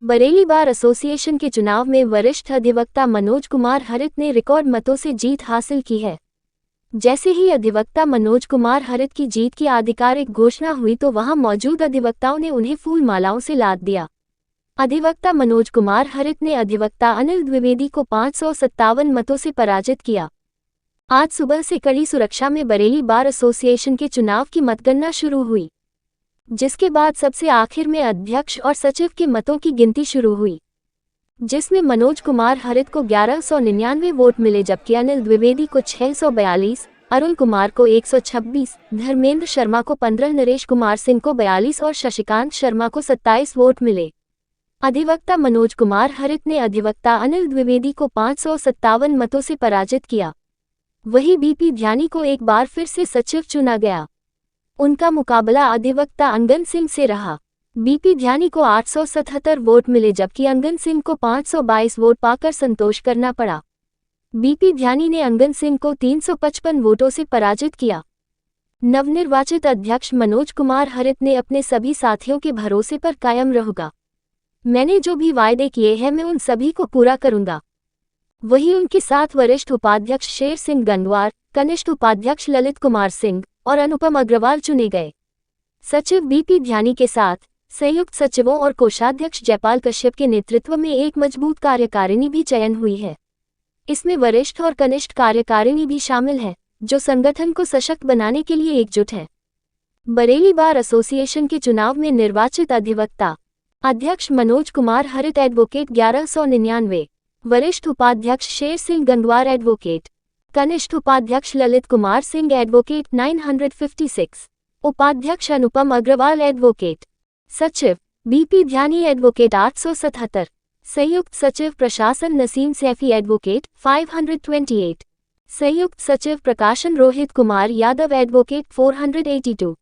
Bareilly bar association के चुनाव में वरिष्ठ अधिवक्ता मनोज कुमार हरित ने रिकॉर्ड मतों से जीत हासिल की है। जैसे ही अधिवक्ता मनोज कुमार हरित की जीत की आधिकारिक घोषणा हुई तो वहां मौजूद अधिवक्ताओं ने उन्हें फूल मालाओं से लाद दिया। अधिवक्ता मनोज कुमार हरित ने अधिवक्ता अनिल द्विवेदी को 557 मतों से पराजित किया। आज सुबह से कड़ी सुरक्षा में बरेली बार एसोसिएशन के चुनाव की मतगणना शुरू हुई, जिसके बाद सबसे आखिर में अध्यक्ष और सचिव के मतों की गिनती शुरू हुई, जिसमें मनोज कुमार हरित को 1199 वोट मिले जबकि अनिल द्विवेदी को 642, अरुण कुमार को 126, धर्मेंद्र शर्मा को 15, नरेश कुमार सिंह को 42 और शशिकांत शर्मा को 27 वोट मिले। अधिवक्ता मनोज कुमार हरित ने अधिवक्ता अनिल द्विवेदी को 557 मतों से पराजित किया। वहीं बीपी ध्यानी को एक बार फिर से सचिव चुना गया। उनका मुकाबला अधिवक्ता अंगन सिंह से रहा। बीपी ध्यानी को 877 वोट मिले जबकि अंगन सिंह को 522 वोट पाकर संतोष करना पड़ा। बीपी ध्यानी ने अंगन सिंह को 355 वोटों से पराजित किया। नवनिर्वाचित अध्यक्ष मनोज कुमार हरित ने अपने सभी साथियों के भरोसे पर कायम रहूंगा। मैंने जो भी वायदे किए हैं मैं उन सभी को पूरा करूंगा। वहीं उनके साथ वरिष्ठ उपाध्यक्ष शेर सिंह गंगवार, कनिष्ठ उपाध्यक्ष ललित कुमार सिंह और अनुपम अग्रवाल चुने गए। सचिव बीपी ध्यानी के साथ संयुक्त सचिवों और कोषाध्यक्ष जयपाल कश्यप के नेतृत्व में एक मजबूत कार्यकारिणी भी चयन हुई है। इसमें वरिष्ठ और कनिष्ठ कार्यकारिणी भी शामिल है, जो संगठन को सशक्त बनाने के लिए एकजुट है। बरेली बार एसोसिएशन के चुनाव में निर्वाचित अधिवक्ता अध्यक्ष मनोज कुमार हरित एडवोकेट 1199, वरिष्ठ उपाध्यक्ष शेर सिंह गंगवार एडवोकेट, कनिष्ठ उपाध्यक्ष ललित कुमार सिंह एडवोकेट 956, उपाध्यक्ष अनुपम अग्रवाल एडवोकेट, सचिव बीपी ध्यानी एडवोकेट 877, संयुक्त सचिव प्रशासन नसीम सैफी एडवोकेट 528, संयुक्त सचिव प्रकाशन रोहित कुमार यादव एडवोकेट 482,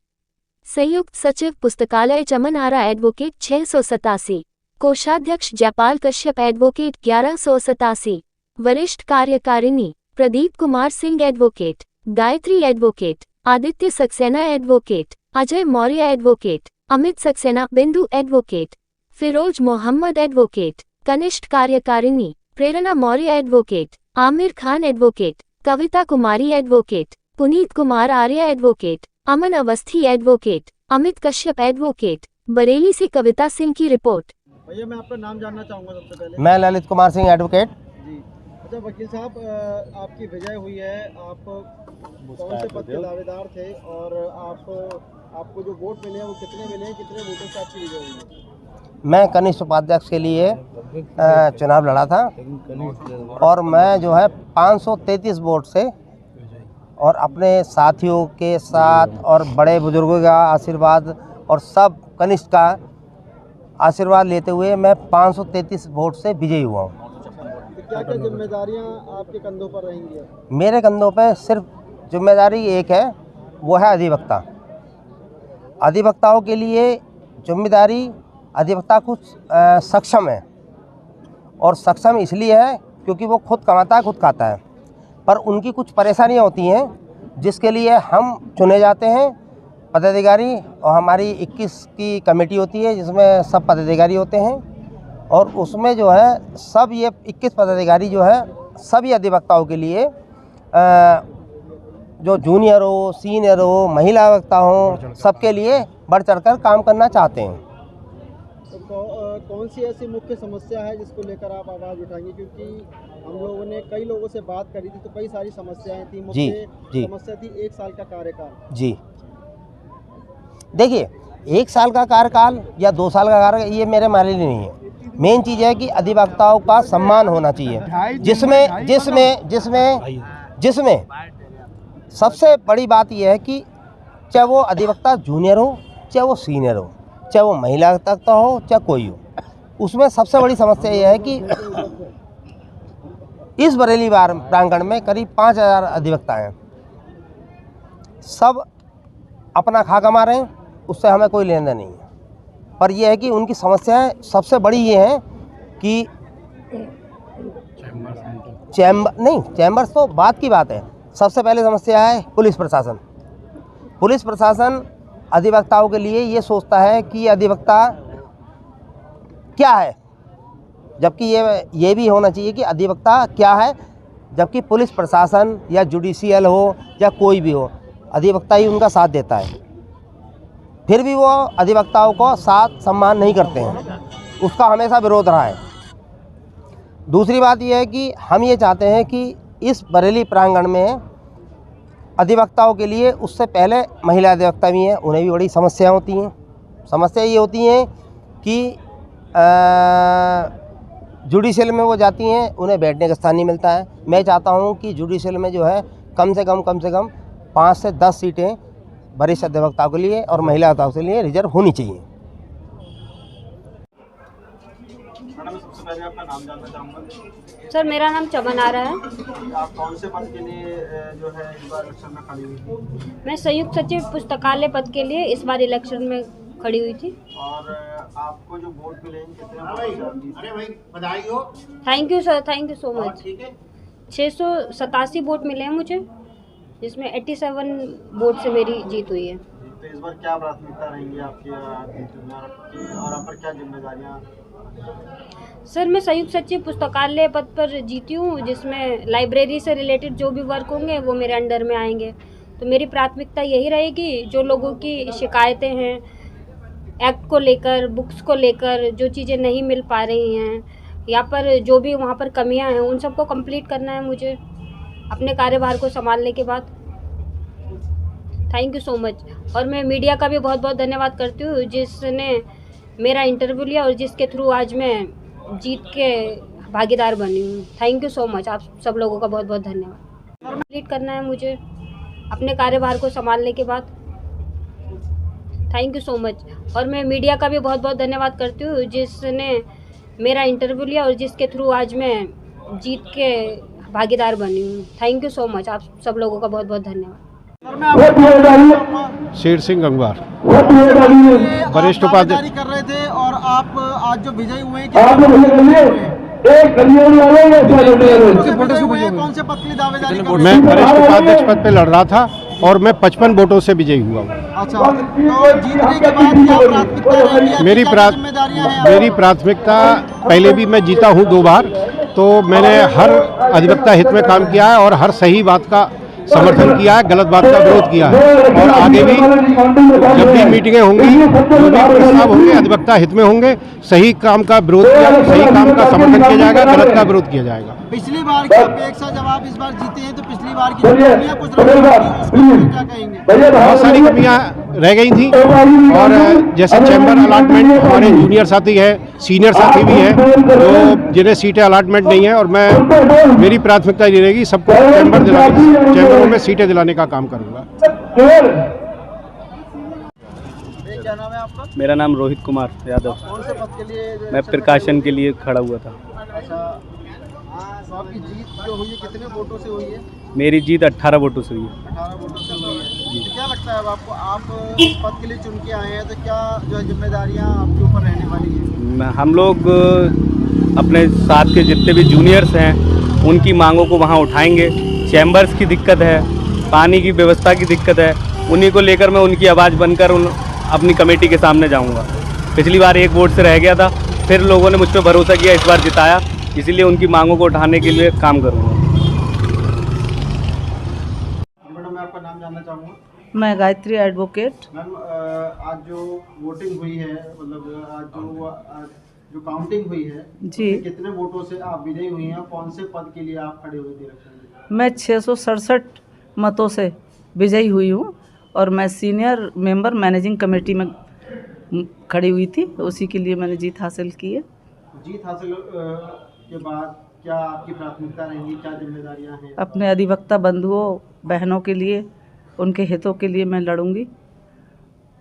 संयुक्त सचिव पुस्तकालय चमन आरा एडवोकेट 687, कोषाध्यक्ष जयपाल कश्यप एडवोकेट 1187, वरिष्ठ कार्यकारिणी Pradeep Kumar Singh advocate, Gayatri advocate, Aditya Saxena advocate, Ajay Maurya advocate, Amit Saxena, बिंदु एडवोकेट, फिरोज मोहम्मद एडवोकेट, कनिष्ठ कार्यकारिणी प्रेरणा Maurya advocate, Aamir Khan advocate, Kavita Kumari advocate, Puneet Kumar आर्य एडवोकेट, अमन अवस्थी एडवोकेट, अमित कश्यप एडवोकेट। बरेली से कविता सिंह की रिपोर्ट। भैया मैं आपका नाम जानना चाहूँगा सबसे पहले। मैं ललित कुमार सिंह एडवोकेट जी। अच्छा वकील साहब, आपकी विजय हुई है, आप कौन से पद के दावेदार थे और आपको जो वोट मिले हैं वो कितने मिले हैं, कितने वोटों से आपकी विजय हुई है? मैं कनिष्ठ उपाध्यक्ष के लिए चुनाव लड़ा था और मैं जो है 533 वोट से और अपने साथियों के साथ और बड़े बुजुर्गों का आशीर्वाद और सब कनिष्ठ का आशीर्वाद लेते हुए मैं 533 वोट से विजयी हुआ हूँ। क्या क्या जिम्मेदारियां आपके कंधों पर रहेंगी? मेरे कंधों पर सिर्फ जिम्मेदारी एक है, वो है अधिवक्ता। अधिवक्ताओं के लिए जिम्मेदारी, अधिवक्ता कुछ सक्षम है और सक्षम इसलिए है क्योंकि वो खुद कमाता है खुद खाता है, पर उनकी कुछ परेशानियां होती हैं जिसके लिए हम चुने जाते हैं पदाधिकारी, और हमारी 21 की कमेटी होती है जिसमें सब पदाधिकारी होते हैं और उसमें जो है सब ये 21 पदाधिकारी जो है सभी अधिवक्ताओं के लिए जो जूनियर हो, सीनियर हो, महिला अधिवक्ता हो, सबके लिए बढ़ चढ़कर काम करना चाहते हैं। तो कौन सी ऐसी मुख्य समस्या है जिसको लेकर आप आवाज़ उठाएंगे? क्योंकि हम लोगों ने कई लोगों से बात करी थी तो कई सारी समस्याएं थी। मुख्य समस्या थी 1 साल का कार्यकाल। जी देखिए, 1 साल का कार्यकाल या 2 साल का कार्यकाल ये मेरे मायने नहीं है। मेन चीज़ है कि अधिवक्ताओं का सम्मान होना चाहिए, जिसमें सबसे बड़ी बात यह है कि चाहे वो अधिवक्ता जूनियर हो, चाहे वो सीनियर हो, चाहे वो महिला अधिवक्ता हो, चाहे कोई हो, उसमें सबसे बड़ी समस्या यह है कि इस बरेली बार प्रांगण में करीब 5000 अधिवक्ता हैं। सब अपना खा कमा रहे हैं, उससे हमें कोई लेना देना नहीं है, पर यह है कि उनकी समस्याएं सबसे बड़ी ये है कि चैम्बर्स तो बात की बात है। सबसे पहले समस्या है पुलिस प्रशासन। पुलिस प्रशासन अधिवक्ताओं के लिए ये सोचता है कि अधिवक्ता क्या है, जबकि ये भी होना चाहिए कि अधिवक्ता क्या है, जबकि पुलिस प्रशासन या जुडिशियल हो या कोई भी हो, अधिवक्ता ही उनका साथ देता है। फिर भी वो अधिवक्ताओं को साथ सम्मान नहीं करते हैं, उसका हमेशा विरोध रहा है। दूसरी बात यह है कि हम ये चाहते हैं कि इस बरेली प्रांगण में अधिवक्ताओं के लिए, उससे पहले महिला अधिवक्ता भी हैं, उन्हें भी बड़ी समस्याएं होती हैं। समस्या ये होती हैं कि जुडिशियल में वो जाती हैं, उन्हें बैठने का स्थान नहीं मिलता है। मैं चाहता हूँ कि जुडिशियल में जो है कम से कम 5 से 10 सीटें वरिष्ठ अधिवक्ताओं के लिए और महिला अधिवक्ताओं के लिए रिजर्व होनी चाहिए। मैडम, सबसे पहले आपका नाम जानना चाहूँगा। सर, मेरा नाम चमन आ रहा है। आप कौन से पद के लिए जो है इस बार इलेक्शन में खड़ी हुई थी? मैं संयुक्त सचिव पुस्तकालय पद के लिए इस बार इलेक्शन में खड़ी हुई थी। और आपको जो वोट मिले हैं कितने वोट से आप जीते? अरे भाई बधाई हो। Thank you sir, thank you so much. ठीक है, 687 वोट मिले हैं मुझे, जिसमें 87 वोट से मेरी जीत हुई है। तो इस बार क्या प्राथमिकता रहेंगी आपकी और आप पर क्या जिम्मेदारियाँ? सर, मैं संयुक्त सचिव पुस्तकालय पद पर जीती हूँ, जिसमें लाइब्रेरी से रिलेटेड जो भी वर्क होंगे वो मेरे अंडर में आएंगे। तो मेरी प्राथमिकता यही रहेगी, जो लोगों की शिकायतें हैं एक्ट को लेकर, बुक्स को लेकर, जो चीज़ें नहीं मिल पा रही हैं या पर जो भी वहाँ पर कमियाँ हैं, उन सबको कंप्लीट करना है मुझे अपने कार्यभार को संभालने के बाद। Thank you so much. और मैं मीडिया का भी बहुत बहुत धन्यवाद करती हूँ, जिसने मेरा इंटरव्यू लिया और जिसके थ्रू आज मैं जीत के भागीदार बनी हूँ। थैंक यू सो मच, आप सब लोगों का बहुत बहुत धन्यवाद। कंप्लीट करना है मुझे अपने कार्यभार को संभालने के बाद। Thank you so much. और मैं मीडिया का भी बहुत बहुत धन्यवाद करती हूँ, जिसने मेरा इंटरव्यू लिया और जिसके थ्रू आज मैं जीत के भागीदार बनी हूँ। थैंक यू सो मच, आप सब लोगों का बहुत बहुत धन्यवाद। शेर सिंह गंगवार, वरिष्ठ उपाध्यक्ष कर रहे थे और आप आज जो विजयी हुए हैं, कौन से पद के लिए दावेदारी कर रहे थे? मैं वरिष्ठ उपाध्यक्ष पद पे लड़ रहा था और मैं 55 वोटों से विजयी हुआ हूँ। अच्छा, तो जीतने के बाद क्या प्राथमिकता रहेगी? मेरी प्राथमिकता, पहले भी मैं जीता हूँ 2 बार, तो मैंने हर अधिवक्ता हित में काम किया है और हर सही बात का समर्थन किया है, गलत बात का विरोध किया है। और आगे भी जब भी मीटिंगें होंगी, जो भी प्रस्ताव होंगे अधिवक्ता हित में होंगे, सही काम का विरोध किया, सही काम का समर्थन किया जाएगा, गलत का विरोध किया जाएगा। पिछली बार की अपेक्षा जब आप इस बार जीते हैं तो पिछली बार की कमियां कुछ रह गई थी, उसको क्या कहेंगे? बहुत सारी कमियां रह गई थी और जैसे चैम्बर अलॉटमेंट, हमारे जूनियर साथी है, सीनियर साथी भी हैं जो जिन्हें सीटें अलॉटमेंट नहीं है, और मेरी प्राथमिकता ये रहेगी सबको चैम्बरों में सीटें दिलाने का काम करूँगा। क्या नाम है आपका? मेरा नाम रोहित कुमार यादव। कौन से पद के लिए? मैं प्रकाशन के लिए खड़ा हुआ था। अच्छा, तो आपकी जीत जो हुई है कितने वोटों से हुई है? मेरी जीत 18 वोटों से हुई है। 18 वोटों से हुई है। तो क्या लगता है अब आपको, आप इस पद के लिए चुन के आए हैं, तो क्या जो है जिम्मेदारियां आपके ऊपर रहने वाली हैं? हम लोग अपने साथ के जितने भी जूनियर्स हैं उनकी मांगों को वहाँ उठाएंगे। चैम्बर्स की दिक्कत है, पानी की व्यवस्था की दिक्कत है, उन्हीं को लेकर मैं उनकी आवाज़ बनकर अपनी कमेटी के सामने जाऊँगा। पिछली बार 1 वोट से रह गया था, फिर लोगों ने मुझ पर भरोसा किया, इस बार जिताया, इसीलिए उनकी मांगों को उठाने के लिए काम करूँगा। मैडम, मैं आपका नाम जानना चाहूँगा। मैं गायत्री एडवोकेट। मैम, आज जो वोटिंग हुई है, मतलब आज जो काउंटिंग हुई है जी, कितने वोटों से आप विजयी हुई हैं? कौन से पद के लिए आप खड़े हुए थे इलेक्शन में? मैं 667 मतों से विजयी हुई हूँ और मैं सीनियर मेंबर मैनेजिंग कमेटी में खड़ी हुई थी, उसी के लिए मैंने जीत हासिल की है। जीत हासिल के बाद क्या आपकी प्राथमिकता रहेंगी, क्या जिम्मेदारियां हैं? अपने अधिवक्ता बंधुओं बहनों के लिए, उनके हितों के लिए मैं लड़ूंगी।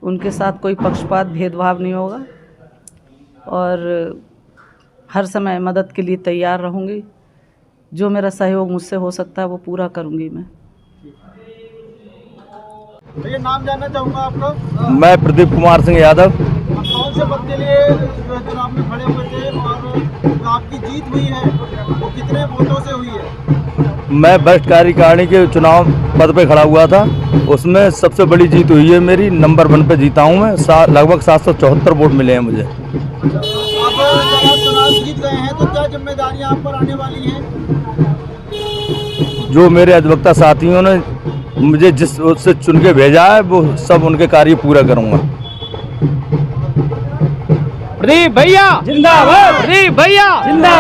उनके साथ कोई पक्षपात भेदभाव नहीं होगा और हर समय मदद के लिए तैयार रहूंगी। जो मेरा सहयोग मुझसे हो सकता है वो पूरा करूंगी मैं। तो ये नाम जानना चाहूँगा आपका। मैं प्रदीप कुमार सिंह यादव। कौन से पद के लिए चुनाव में खड़े हुए थे और जो आपकी जीत हुई है वो कितने वोटों से हुई है? मैं वरिष्ठ कार्यकारिणी के चुनाव पद पे खड़ा हुआ था, उसमें सबसे बड़ी जीत हुई है मेरी। नंबर 1 पे जीता हूँ मैं, लगभग 774 वोट मिले हैं मुझे। अब जब आप चुनाव जीत गए हैं तो क्या जिम्मेदारियां आप पर आने वाली हैं? जो मेरे अधिवक्ता साथियों ने मुझे जिस उससे चुन के भेजा है वो सब उनके कार्य पूरा करूंगा। प्रदीप भैया जिंदाबाद, प्रदीप भैया जिंदाबाद।